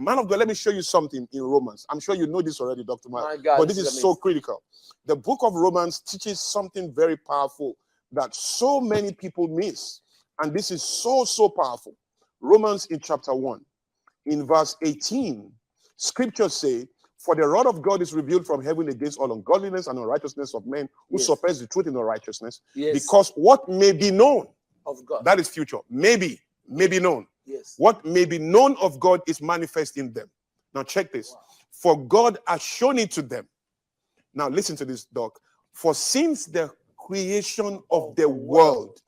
Man of God, let me show you something in Romans. I'm sure you know this already, Dr. Myles. My God, but this is so critical. The book of Romans teaches something very powerful that so many people miss. And this is so, so powerful. Romans in chapter 1, in verse 18, scriptures say, for the wrath of God is revealed from heaven against all ungodliness and unrighteousness of men who suppress the truth in unrighteousness. Because what may be known of God, that is future, may be known. What may be known of God is manifest in them. Now check this. Wow. For God has shown it to them. Now listen to this, Doc. For since the creation of the world,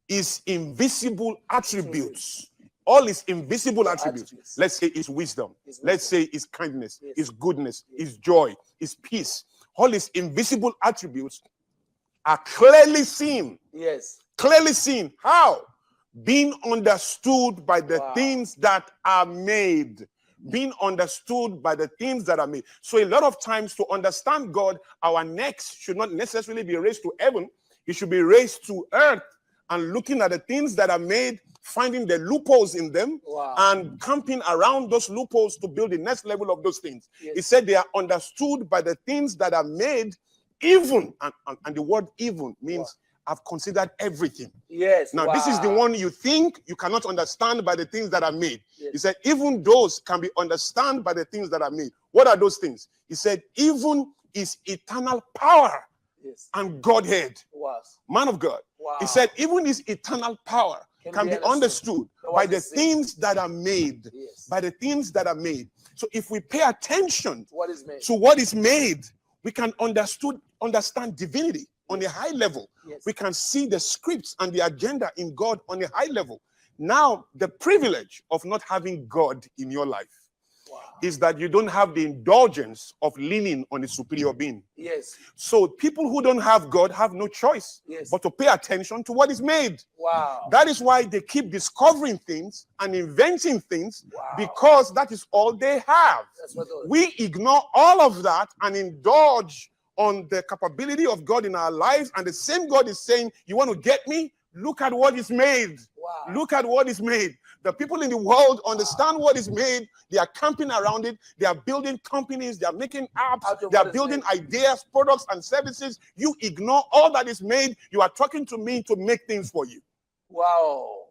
his invisible attributes, all his invisible attributes, let's say his wisdom, let's say his kindness, his goodness, his joy, his peace, all his invisible attributes are clearly seen. Clearly seen. How? Being understood by the things that are made. Being understood by the things that are made. So a lot of times to understand God, our necks should not necessarily be raised to heaven. It should be raised to earth and looking at the things that are made, finding the loopholes in them, and camping around those loopholes to build the next level of those things. He said they are understood by the things that are made, even, and the word even means I've considered everything. Now, this is the one you think you cannot understand by the things that are made. He said, even those can be understood by the things that are made. What are those things? He said, even his eternal power and Godhead. Man of God. He said, even his eternal power can be understood by the things that are made. By the things that are made. So if we pay attention to what is made, we can understand divinity on a high level. We can see the scripts and the agenda in God on a high level. Now, the privilege of not having God in your life is that you don't have the indulgence of leaning on a superior being. So people who don't have God have no choice but to pay attention to what is made. That is why they keep discovering things and inventing things, because that is all they have. We ignore all of that and indulge on the capability of God in our lives, and the same God is saying, you want to get me? Look at what is made. Look at what is made. The people in the world understand what is made. They are camping around it. They are building companies. They are making apps. They are building ideas, products, and services. You ignore all that is made. You are talking to me to make things for you.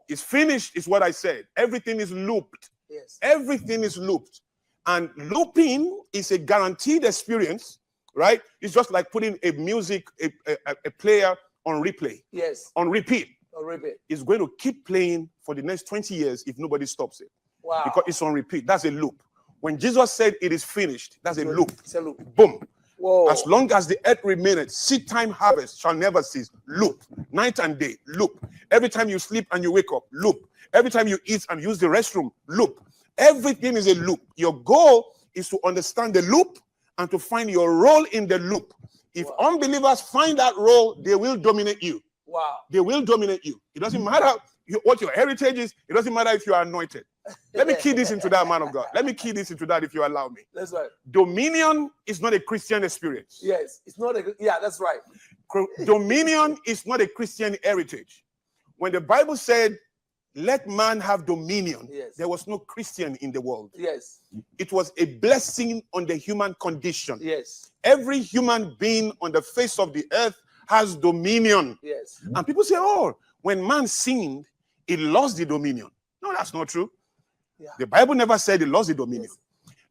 It's finished is what I said. Everything is looped. Everything is looped. And looping is a guaranteed experience. Right? It's just like putting a music, a player on replay. On repeat. It's going to keep playing for the next 20 years if nobody stops it. Because it's on repeat. That's a loop. When Jesus said it is finished, that's a loop. It's a loop. Boom. As long as the earth remaineth, seed time harvest shall never cease. Loop. Night and day. Loop. Every time you sleep and you wake up. Loop. Every time you eat and use the restroom. Loop. Everything is a loop. Your goal is to understand the loop and to find your role in the loop. If unbelievers find that role, they will dominate you. They will dominate you. It doesn't matter what your heritage is. It doesn't matter if you are anointed. Let me key this into that, man of God. Let me key this into that if you allow me. That's right. Dominion is not a Christian experience. It's not a, that's right. Dominion is not a Christian heritage. When the Bible said, let man have dominion, there was no Christian in the world. It was a blessing on the human condition. Every human being on the face of the earth has dominion. And people say, oh, when man sinned, he lost the dominion. No, that's not true. The Bible never said he lost the dominion.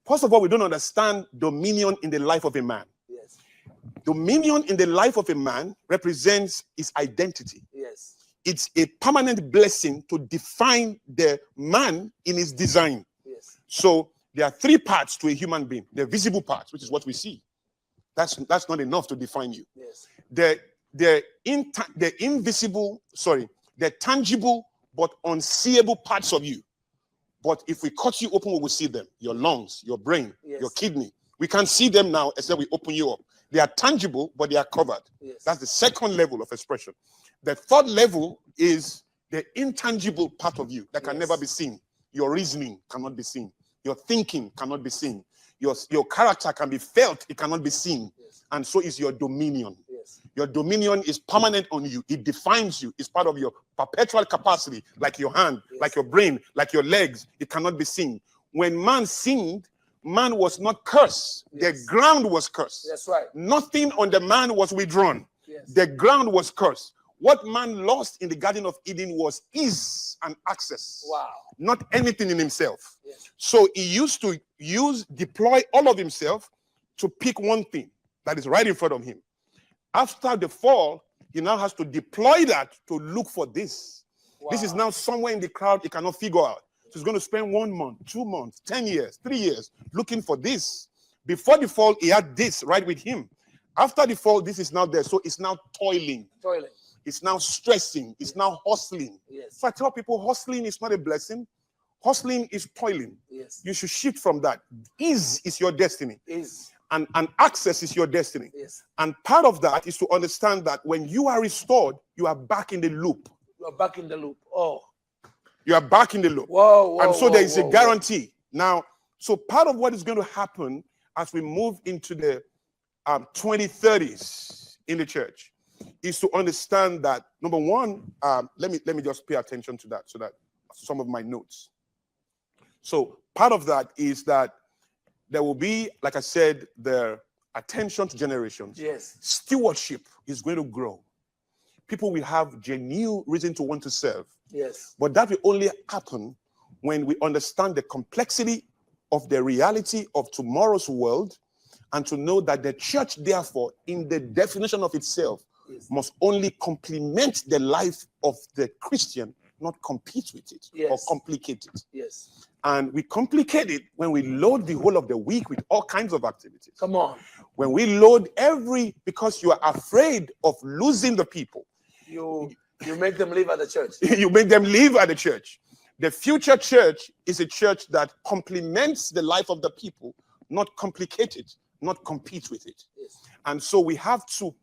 First of all, we don't understand dominion in the life of a man. Dominion in the life of a man represents his identity. It's a permanent blessing to define the man in his design. So there are three parts to a human being. The visible parts, which is what we see. That's not enough to define you. The invisible, the tangible but unseeable parts of you. But if we cut you open, we will see them. Your lungs, your brain, your kidney. We can't see them now except we open you up. They are tangible, but they are covered. That's the second level of expression. The third level is the intangible part of you that can never be seen. Your reasoning cannot be seen. Your thinking cannot be seen. Your character can be felt. It cannot be seen. And so is your dominion. Your dominion is permanent on you. It defines you. It's part of your perpetual capacity, like your hand, like your brain, like your legs. It cannot be seen. when man sinned, man was not cursed. Yes. The ground was cursed. That's right. Nothing on the man was withdrawn. Yes. The ground was cursed. What man lost in the Garden of Eden was ease and access. Wow. Not anything in himself. Yes. So he used to deploy all of himself to pick one thing that is right in front of him. After the fall, he now has to deploy that to look for this. Wow. This is now somewhere in the crowd he cannot figure out. So he's going to spend 1 month, 2 months, 10 years, 3 years looking for this. Before the fall, he had this right with him. After the fall, this is now there. So it's now toiling. Toiling. It's now stressing. It's now hustling. Yes. So I tell people, hustling is not a blessing. Hustling is toiling. Yes. You should shift from that. Ease is your destiny. Ease. And access is your destiny. Yes. And part of that is to understand that when you are restored, you are back in the loop. You are back in the loop. Oh. You are back in the loop. Whoa, whoa, and so whoa, there is a whoa, guarantee. Now, so part of what is going to happen as we move into the 2030s in the church is to understand that, number one, let me just pay attention to that, so that some of my notes. So part of that is that there will be, like I said, the attention to generations. Yes. Stewardship is going to grow. People will have genuine reason to want to serve. Yes. But that will only happen when we understand the complexity of the reality of tomorrow's world, and to know that the church, therefore, in the definition of itself, Yes. must only complement the life of the Christian, not compete with it. Yes. Or complicate it. Yes. And we complicate it when we load the whole of the week with all kinds of activities. Come on. When we load because you are afraid of losing the people. You make them live at the church. You make them live at the church. The future church is a church that complements the life of the people, not complicate it, not compete with it. Yes. And so we have to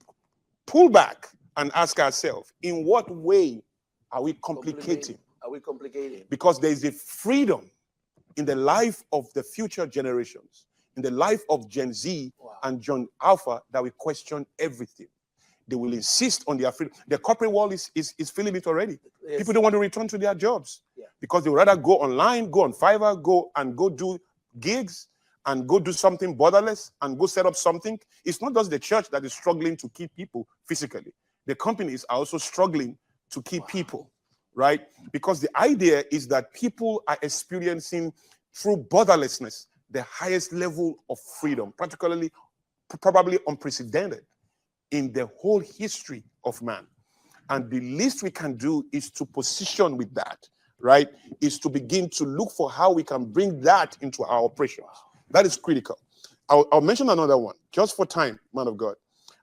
pull back and ask ourselves, in what way are we complicating? Are we complicating? Because there is a freedom in the life of the future generations, in the life of Gen Z and John Alpha, that we question everything. They will insist on their freedom. The corporate world is feeling it already. Yes. People don't want to return to their jobs because they would rather go online, go on Fiverr, go do gigs, and go do something borderless, and go set up something. It's not just the church that is struggling to keep people physically. The companies are also struggling to keep people, right? Because the idea is that people are experiencing, through borderlessness, the highest level of freedom, particularly, probably unprecedented in the whole history of man. And the least we can do is to position with that, right? Is to begin to look for how we can bring that into our operations. That is critical. I'll mention another one, just for time, man of God.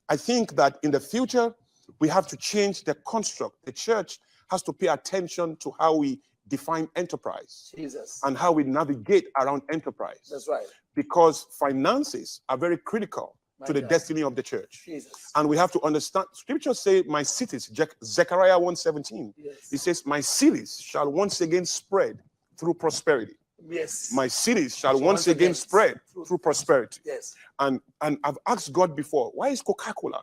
I think that in the future, we have to change the construct. The church has to pay attention to how we define enterprise. Jesus. And how we navigate around enterprise. That's right. Because finances are very critical to the destiny of the church. Jesus. And we have to understand, scriptures say, my cities, Zechariah 1:17, it says, my cities shall once again spread through prosperity. Yes. My cities shall once again spread through prosperity. Yes. And I've asked God before, why is Coca-Cola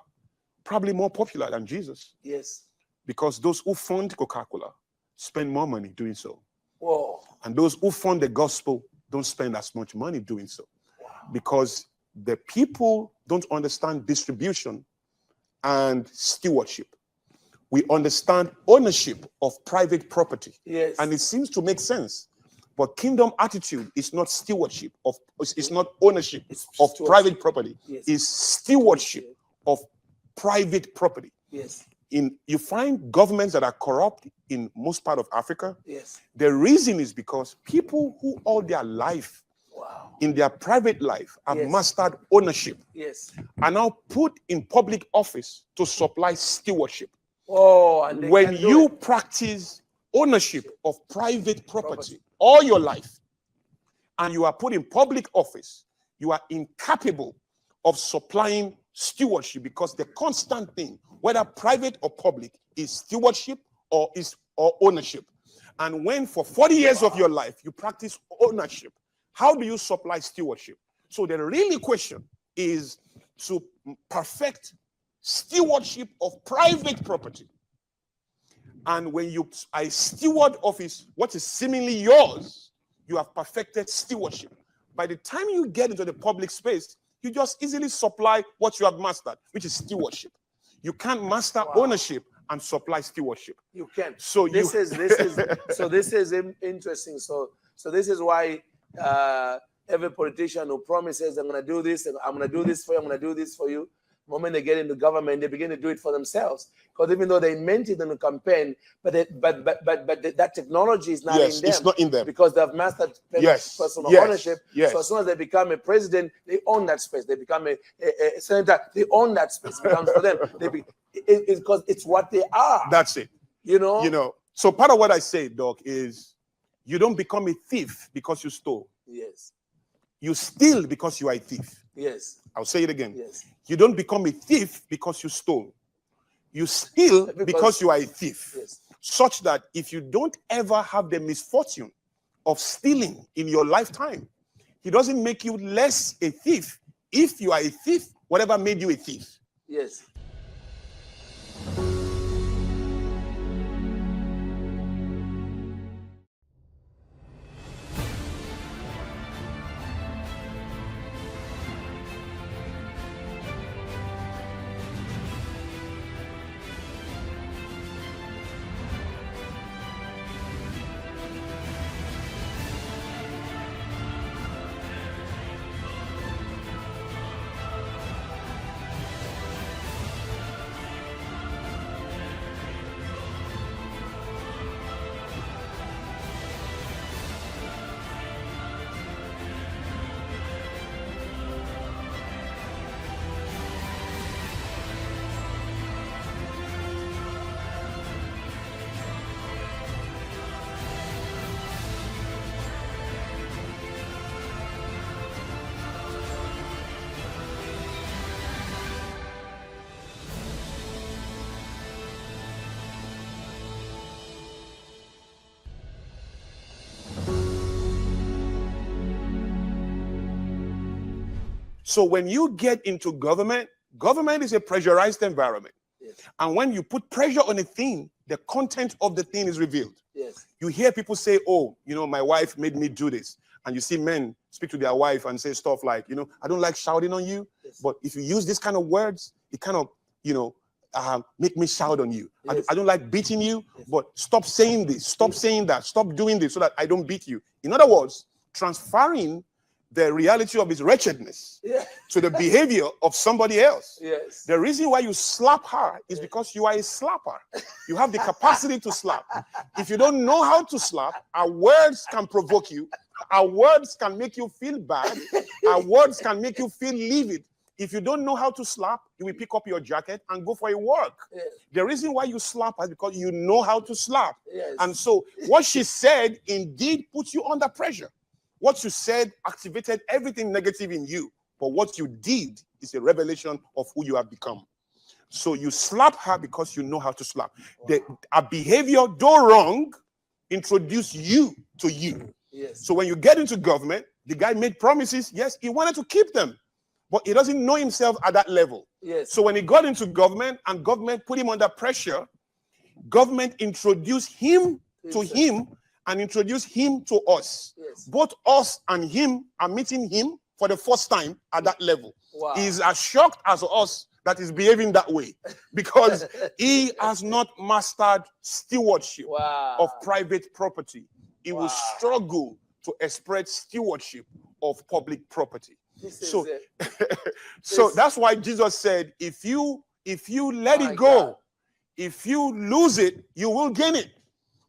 probably more popular than Jesus? Yes. Because those who fund Coca-Cola spend more money doing so. Whoa. And those who fund the gospel don't spend as much money doing so. Wow. Because the people don't understand distribution and stewardship. We understand ownership of private property. Yes. And it seems to make sense. But kingdom attitude is not stewardship of, it's not ownership of private property. Yes. It's stewardship of private property. Yes. You find governments that are corrupt in most part of Africa. Yes. The reason is because people who all their life, in their private life, have mastered ownership, are now put in public office to supply stewardship. Oh, and when you practice ownership of private property all your life, and you are put in public office, you are incapable of supplying stewardship, because the constant thing, whether private or public, is stewardship or ownership. And when for 40 years of your life you practice ownership, how do you supply stewardship? So the real question is to perfect stewardship of private property. And when I steward of what is seemingly yours, you have perfected stewardship. By the time you get into the public space, you just easily supply what you have mastered, which is stewardship. You can't master ownership and supply stewardship. You can. So this is interesting. So this is why every politician who promises I'm going to do this, and I'm going to do this for you, I'm going to do this for you. The moment they get into government, they begin to do it for themselves. Because even though they meant it in the campaign, but that technology is not in them. It's not in them. Because they've mastered personal ownership. So as soon as they become a president, they own that space. They become a senator, they own that space. It becomes for them. It's because it's what they are. That's it. You know? So part of what I say, Doc, is you don't become a thief because you stole. Yes. You steal because you are a thief. Yes. I'll say it again. Yes. You don't become a thief because you stole. You steal because you are a thief. Yes. Such that if you don't ever have the misfortune of stealing in your lifetime, he doesn't make you less a thief. If you are a thief, whatever made you a thief. Yes. So when you get into government is a pressurized environment. Yes. And when you put pressure on a thing, the content of the thing is revealed. Yes. You hear people say, oh, my wife made me do this. And you see men speak to their wife and say stuff like, I don't like shouting on you, but if you use this kind of words, it kind of, make me shout on you. Yes. I don't like beating you, but stop saying this, stop saying that, stop doing this so that I don't beat you. In other words, transferring the reality of his wretchedness to the behavior of somebody else. Yes. The reason why you slap her is because you are a slapper. You have the capacity to slap. If you don't know how to slap, our words can provoke you. Our words can make you feel bad. Our words can make you feel livid. If you don't know how to slap, you will pick up your jacket and go for a walk. Yes. The reason why you slap her is because you know how to slap. Yes. And so what she said indeed puts you under pressure. What you said activated everything negative in you, but what you did is a revelation of who you have become. So you slap her because you know how to slap. Wow. A behavior, though wrong, introduce you to you. Yes. So when you get into government, the guy made promises. Yes, he wanted to keep them, but he doesn't know himself at that level. Yes. So when he got into government and government put him under pressure, government introduced him to him and introduce him to us. Yes. Both us and him are meeting him for the first time at that level. Wow. He's as shocked as us that he's behaving that way because he has not mastered stewardship of private property. He will struggle to express stewardship of public property. So that's why Jesus said, if you let it go, if you lose it, you will gain it.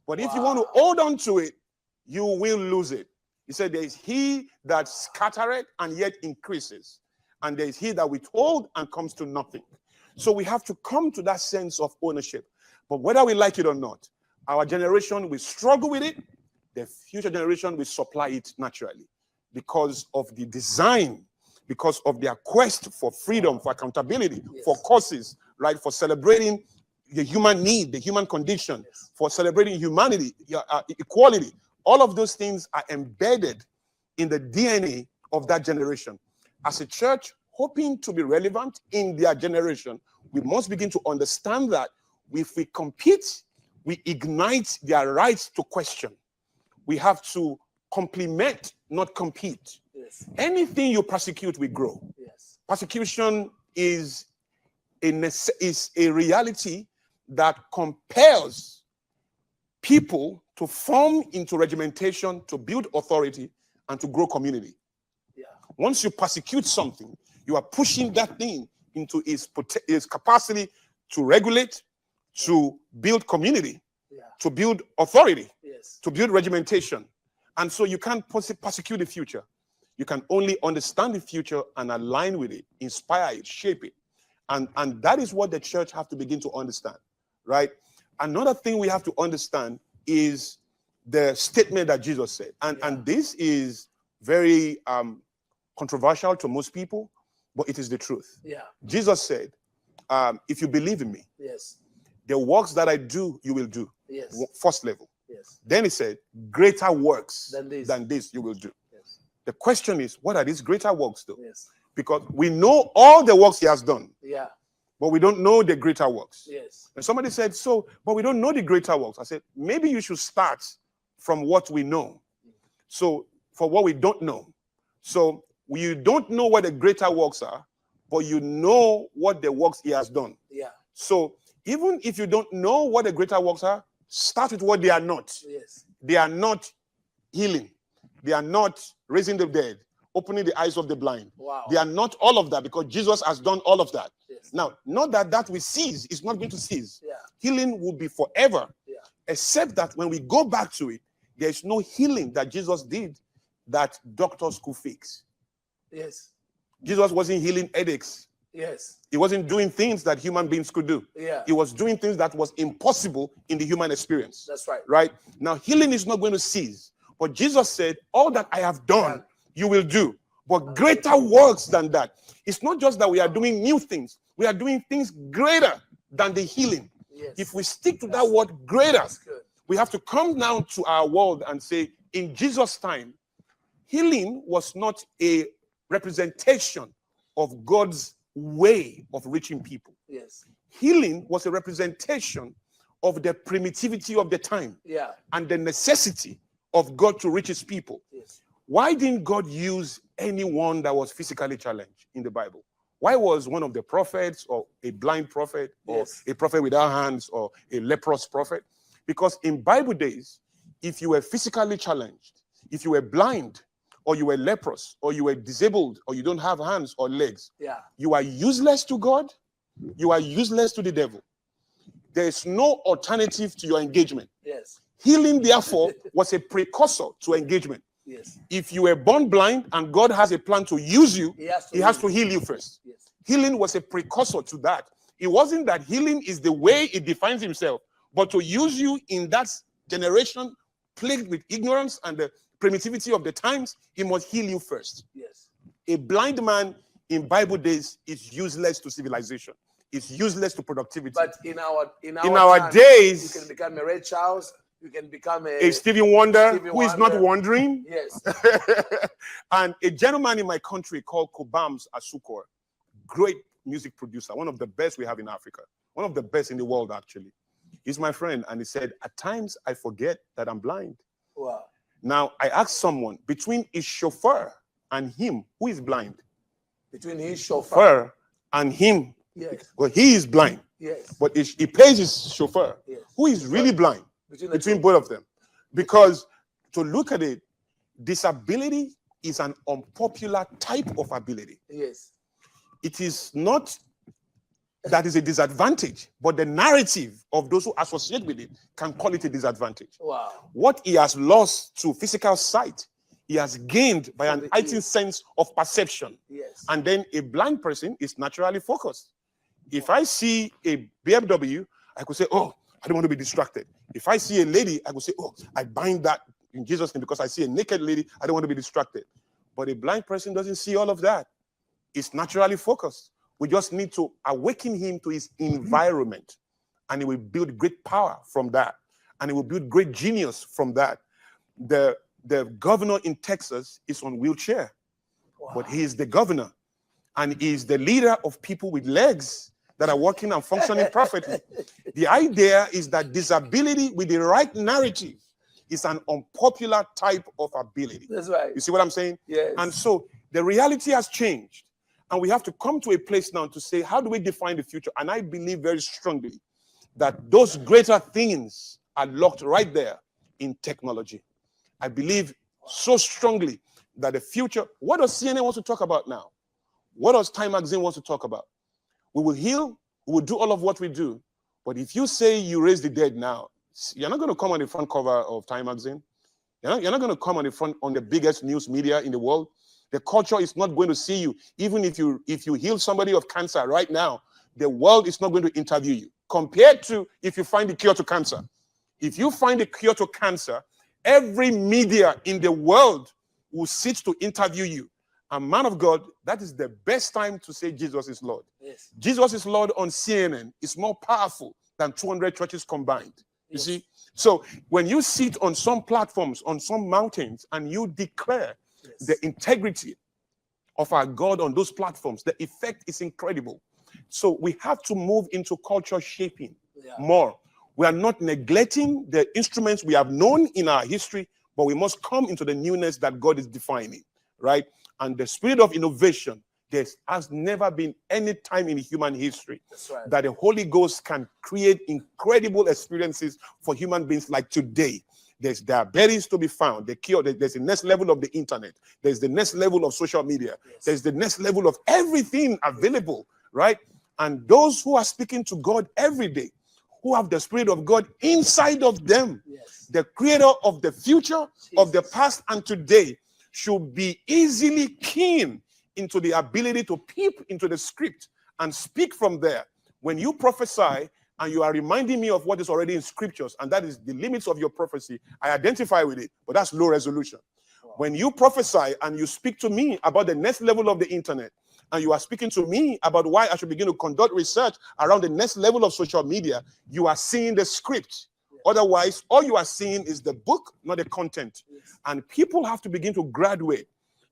But if you want to hold on to it, you will lose it. He said, there is he that scattereth and yet increases. And there is he that withhold and comes to nothing. So we have to come to that sense of ownership. But whether we like it or not, our generation will struggle with it. The future generation will supply it naturally because of the design, because of their quest for freedom, for accountability, for causes, right? For celebrating the human need, the human condition, for celebrating humanity, equality. All of those things are embedded in the DNA of that generation. As a church, hoping to be relevant in their generation, we must begin to understand that if we compete, we ignite their rights to question. We have to complement, not compete. Yes. Anything you persecute will grow. Yes. Persecution is a reality that compels people to form into regimentation, to build authority, and to grow community. Yeah. Once you persecute something, you are pushing that thing into its capacity to regulate, to build community, to build authority, to build regimentation. And so you can't persecute the future. You can only understand the future and align with it, inspire it, shape it. And that is what the church have to begin to understand, right? Another thing we have to understand is the statement that Jesus said. And this is very controversial to most people, but it is the truth. Yeah. Jesus said, if you believe in me, the works that I do, you will do. Yes. First level. Yes. Then he said, greater works than this you will do. Yes. The question is, what are these greater works though? Yes. Because we know all the works he has done. Yeah. But we don't know the greater works. Yes. And somebody said, but we don't know the greater works. I said, maybe you should start from what we know. So for what we don't know. So you don't know what the greater works are, but you know what the works he has done. Yeah. So even if you don't know what the greater works are, start with what they are not. Yes. They are not healing. They are not raising the dead, opening the eyes of the blind. Wow. They are not all of that, because Jesus has done all of that. Yes. Now, not that we cease. It's not going to cease. Yeah. Healing will be forever. Yeah. Except that when we go back to it, there is no healing that Jesus did that doctors could fix. Yes. Jesus wasn't healing headaches. Yes. He wasn't doing things that human beings could do. Yeah. He was doing things that was impossible in the human experience. That's right. Right? Now, healing is not going to cease. But Jesus said, all that I have done, you will do. But greater works than that. It's not just that we are doing new things. We are doing things greater than the healing. Yes. If we stick to that word greater, we have to come down to our world and say, in Jesus' time, healing was not a representation of God's way of reaching people. Yes. Healing was a representation of the primitivity of the time, and the necessity of God to reach his people. Yes. Why didn't God use anyone that was physically challenged in the Bible? Why was one of the prophets, or a blind prophet, or a prophet without hands, or a leprous prophet? Because in Bible days, if you were physically challenged, if you were blind, or you were leprous, or you were disabled, or you don't have hands or legs, you are useless to God, you are useless to the devil. There is no alternative to your engagement. Yes. Healing, therefore, was a precursor to engagement. Yes. If you were born blind and God has a plan to use you, he has to heal you first. Yes. Healing was a precursor to that. It wasn't that healing is the way it defines himself, but to use you in that generation plagued with ignorance and the primitivity of the times, he must heal you first. Yes. A blind man in Bible days is useless to civilization. It's useless to productivity. But in our time, days, you can become a Ray Charles. You can become a Stevie Wonder, who is not wandering. Yes. And a gentleman in my country called Kobams Asukor, great music producer, one of the best we have in Africa, one of the best in the world, actually. He's my friend, and he said, at times I forget that I'm blind. Wow. Now, I asked someone, between his chauffeur and him, who is blind? Between his chauffeur and him, yes. Well, he is blind. Yes. But he pays his chauffeur, yes. Who is really blind. Between both of them. Because to look at it, disability is an unpopular type of ability. Yes. It is not that is a disadvantage, but the narrative of those who associate with it can call it a disadvantage. Wow. What he has lost to physical sight, he has gained by an heightened sense of perception. Yes. And then a blind person is naturally focused. If I see a BMW, I could say, oh, I don't want to be distracted. If I see a lady, I could say, oh, I bind that in Jesus' name, because I see a naked lady, I don't want to be distracted. But a blind person doesn't see all of that. It's naturally focused. We just need to awaken him to his environment, and he will build great power from that, and he will build great genius from that. The governor in Texas is on wheelchair, but he is the governor, and he is the leader of people with legs that are working and functioning perfectly. The idea is that disability with the right narrative is an unpopular type of ability. That's right. You see what I'm saying? Yes. And so the reality has changed. And we have to come to a place now to say, how do we define the future? And I believe very strongly that those greater things are locked right there in technology. I believe so strongly that the future, what does CNN want to talk about now? What does Time Magazine want to talk about? We will heal, we will do all of what we do. But if you say you raise the dead now, you're not going to come on the front cover of Time Magazine. You're not going to come on the front on the biggest news media in the world. The culture is not going to see you. Even if you heal somebody of cancer right now, the world is not going to interview you. Compared to if you find the cure to cancer. If you find the cure to cancer, every media in the world will sit to interview you. And man of God, that is the best time to say Jesus is Lord. Yes. Jesus is Lord on CNN is more powerful than 200 churches combined. You see? So when you sit on some platforms, on some mountains, and you declare the integrity of our God on those platforms, the effect is incredible. So we have to move into culture shaping more. We are not neglecting the instruments we have known in our history, but we must come into the newness that God is defining, right? And the spirit of innovation, there has never been any time in human history that the Holy Ghost can create incredible experiences for human beings like today. There's diabetes to be found, the cure. There's the next level of the internet. There's the next level of social media. There's the next level of everything available, right? And those who are speaking to God every day, who have the Spirit of God inside of them, the creator of the future, of the past and today, should be easily keen into the ability to peep into the script and speak from there. When you prophesy, and you are reminding me of what is already in scriptures, and that is the limits of your prophecy, I identify with it, but that's low resolution. When you prophesy and you speak to me about the next level of the internet, and you are speaking to me about why I should begin to conduct research around the next level of social media, you are seeing the script. Otherwise, all you are seeing is the book, not the content. And people have to begin to graduate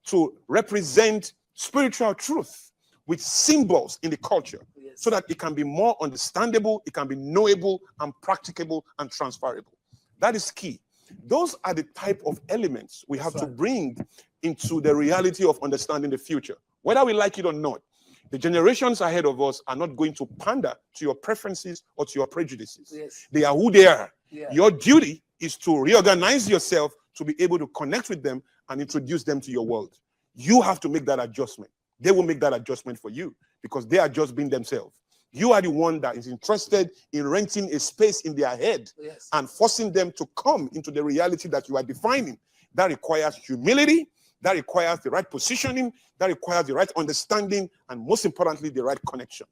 to represent spiritual truth with symbols in the culture, so that it can be more understandable, it can be knowable and practicable and transferable. That is key. Those are the type of elements we have to bring into the reality of understanding the future. Whether we like it or not, the generations ahead of us are not going to pander to your preferences or to your prejudices. They are who they are. Your duty is to reorganize yourself to be able to connect with them and introduce them to your world. You have to make that adjustment. They will make that adjustment for you because they are just being themselves. You are the one that is interested in renting a space in their head and forcing them to come into the reality that you are defining. That requires humility. That requires the right positioning. That requires the right understanding. And most importantly, the right connection.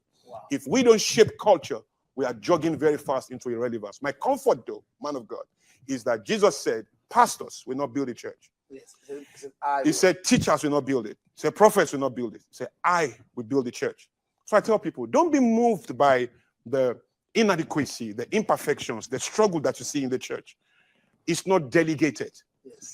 If we don't shape culture, we are jogging very fast into irrelevance. My comfort, though, man of God, is that Jesus said, pastors will not build a church. He said, teachers will not build it. He said, prophets will not build it. He said, I will build the church. So I tell people, don't be moved by the inadequacy, the imperfections, the struggle that you see in the church. It's not delegated.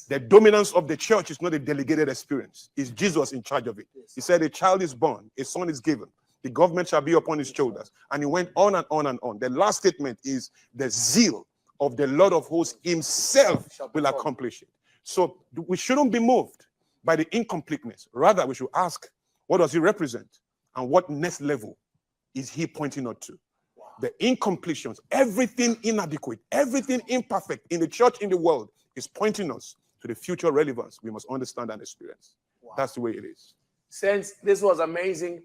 The dominance of the church is not a delegated experience. It's Jesus in charge of it. He said, a child is born, a son is given. The government shall be upon his shoulders. And he went on and on and on. The last statement is the zeal of the Lord of hosts himself will accomplish it. So we shouldn't be moved by the incompleteness. Rather, we should ask, what does he represent? And what next level is he pointing us to? The incompletions, everything inadequate, everything imperfect in the church, in the world, is pointing us to the future relevance we must understand and experience. That's the way it is. Saints, this was amazing.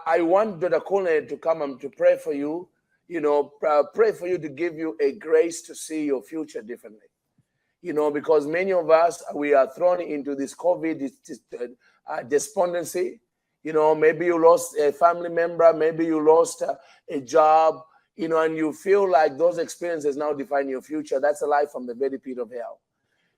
I want Brother Kone to come and to pray for you. You know, pray for you to give you a grace to see your future differently. You know, because many of us, we are thrown into this COVID despondency. You know, maybe you lost a family member, maybe you lost a job, you know, and you feel like those experiences now define your future. That's a life from the very pit of hell.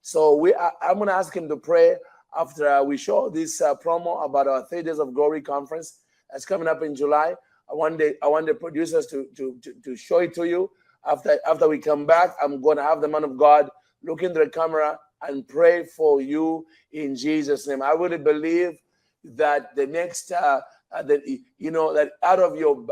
So I'm going to ask him to pray after we show this promo about our 3 Days of Glory conference that's coming up in July. I want the producers to show it to you. After we come back, I'm going to have the man of God look into the camera and pray for you in Jesus' name. I really believe that the next, that out of your,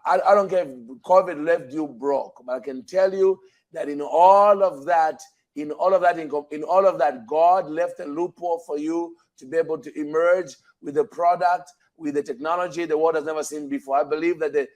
I don't care if COVID left you broke, but I can tell you that in all of that, in all of that, God left a loophole for you to be able to emerge with the product, with the technology the world has never seen before. I believe that the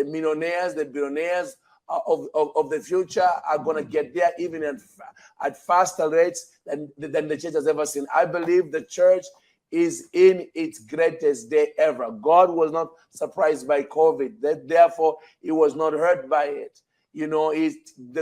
millionaires, the billionaires of the future are going to get there even at faster rates than the church has ever seen. I believe the church is in its greatest day ever. God was not surprised by COVID. Therefore, he was not hurt by it.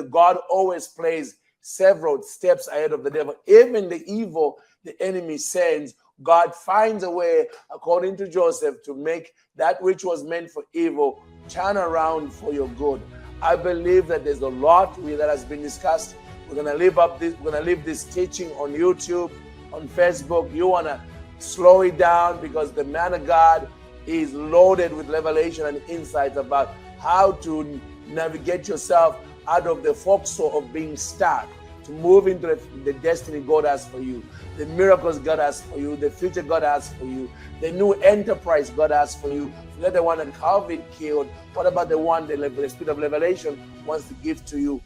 God always plays several steps ahead of the devil. Even the evil the enemy sends, God finds a way, according to Joseph, to make that which was meant for evil turn around for your good. I believe that there's a lot that has been discussed. We're gonna leave this teaching on YouTube, on Facebook. You wanna slow it down because the man of God is loaded with revelation and insights about how to navigate yourself out of the foxhole of being stuck, to move into the destiny God has for you, the miracles God has for you, the future God has for you, the new enterprise God has for you. Forget the one that COVID killed. What about the one that the Spirit of revelation wants to give to you